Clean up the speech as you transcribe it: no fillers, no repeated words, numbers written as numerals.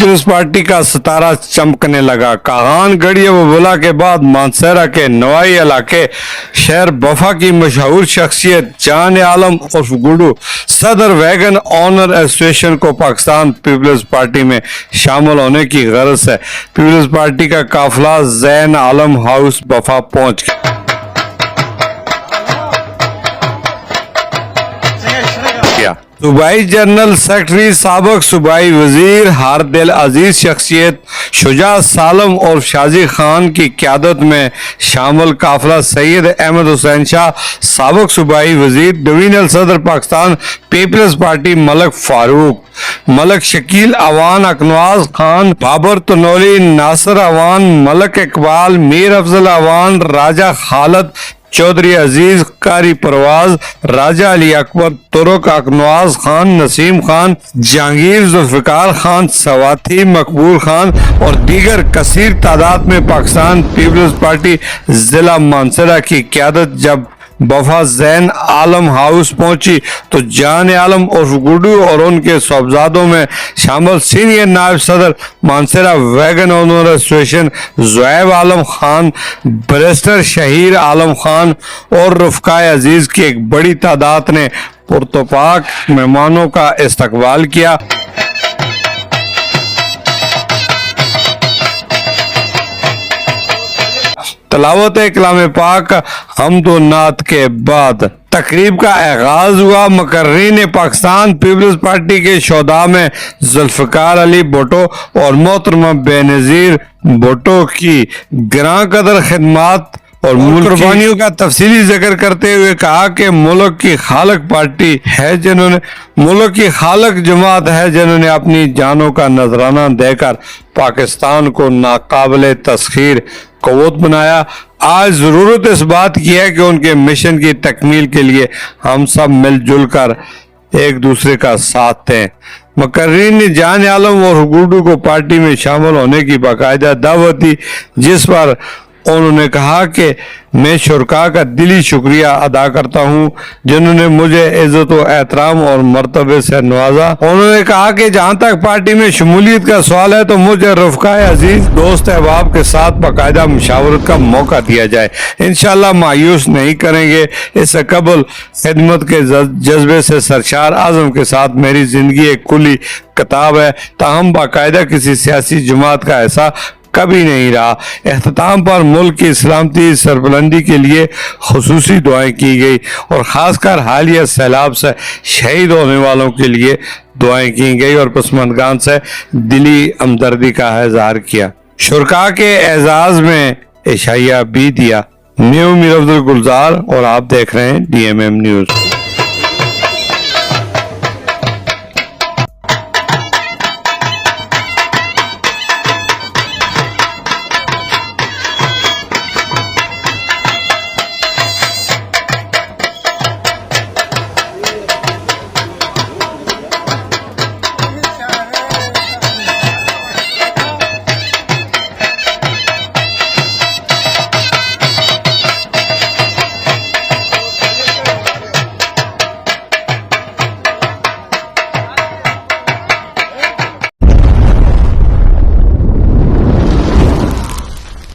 Peoples party का सितारा चमकने लगा। कागान गढ़ी व बुला के बाद मानसहरा के नवाई इलाके शहर बफा की मशहूर शख्सियत जान आलम उर्फ गुड्डू सदर वैगन ऑनर एसोसिएशन को पाकिस्तान पीपल्स पार्टी में शामिल होने की गरज से पीपल्स पार्टी का काफिला जैन आलम हाउस बफा पहुंच गया। सूबाई जनरल सेक्रेटरी साबक सूबाई वजीर हारदिल अजीज शख्सियत शुजा सालम और शाजी खान की क़यादत में शामिल काफिला सैयद अहमद हुसैन शाह साबक सूबाई वजीर डिवीजनल सदर पाकिस्तान पीपल्स पार्टी मलक फारूक मलक शकील अवान अकनवाज खान बाबर तनोली नासिर अवान मलक इकबाल मीर अफजल अवान राजा खालद चौधरी अजीज कारी परवाज राजा अली अकबर तुरुक अकनवाज खान नसीम खान जहांगीर जुल्फिकार खान सवाती मकबूल खान और दीगर कसीर तादाद में पाकिस्तान पीपल्स पार्टी जिला मानसहरा की क़यादत जब बफा जैन आलम हाउस पहुंची तो जान आलम उर्फ गुड्डू और उनके साहबजादों में शामिल सीनियर नायब सदर Mansehra wagon owner association Zuhaib Alam Khan barrister Shaheer Alam Khan और रफ़काए अजीज की एक बड़ी तादाद ने पुरतपाक मेहमानों का इस्तकबाल किया। तलावत कलाम पाक हमद व नात के बाद तकरीब का आगाज हुआ। मुकर्रीन पाकिस्तान पीपल्स पार्टी के शोधा में जुल्फिकार अली भुट्टो और मोहतरमा बेनज़ीर भुट्टो की ग्रां कदर खिदमात और कुर्बानियों का तफसीली जिक्र करते हुए कहा कि मुल्क की खालक पार्टी है जिन्होंने मुल्क की खालक जमात है जिन्होंने अपनी जानों का नजराना देकर पाकिस्तान को नाकाबिले तस्खीर क़ुव्वत बनाया। आज ज़रूरत इस बात की है कि उनके मिशन की तकमील के लिए हम सब मिलजुल कर एक दूसरे का साथ दें। मुकर्रीन ने जान आलम और गुड्डू को पार्टी में शामिल होने की बाकायदा दावत दी, जिस पर उन्होंने कहा कि मैं शुरका का दिली शुक्रिया अदा करता हूँ जिन्होंने मुझे इज्जत व एहतराम और मर्तबे से नवाजा। उन्होंने कहा कि जहाँ तक पार्टी में शमूलियत का सवाल है तो मुझे रफ़काए अजीज दोस्त अहबाब के साथ बाकायदा मुशावरत का मौका दिया जाए। इंशाअल्लाह मायूस नहीं करेंगे। इससे कबल खिदमत के जज्बे से सरशार आज़म के साथ मेरी ज़िंदगी एक खुली किताब है, ताहम बाकायदा किसी सियासी जमात का ऐसा कभी नहीं रहा। इख्तिताम पर मुल्क की सलामती सरबुलंदी के लिए खुसूसी दुआएं की गई और ख़ासकर हालिया सैलाब से शहीद होने वालों के लिए दुआएं की गई और पसमंदगान से दिली हमदर्दी का इज़हार किया। शुरका के एजाज़ में इशाया भी दिया। न्यू मीर अब्दुल गुलजार और आप देख रहे हैं DMM न्यूज़।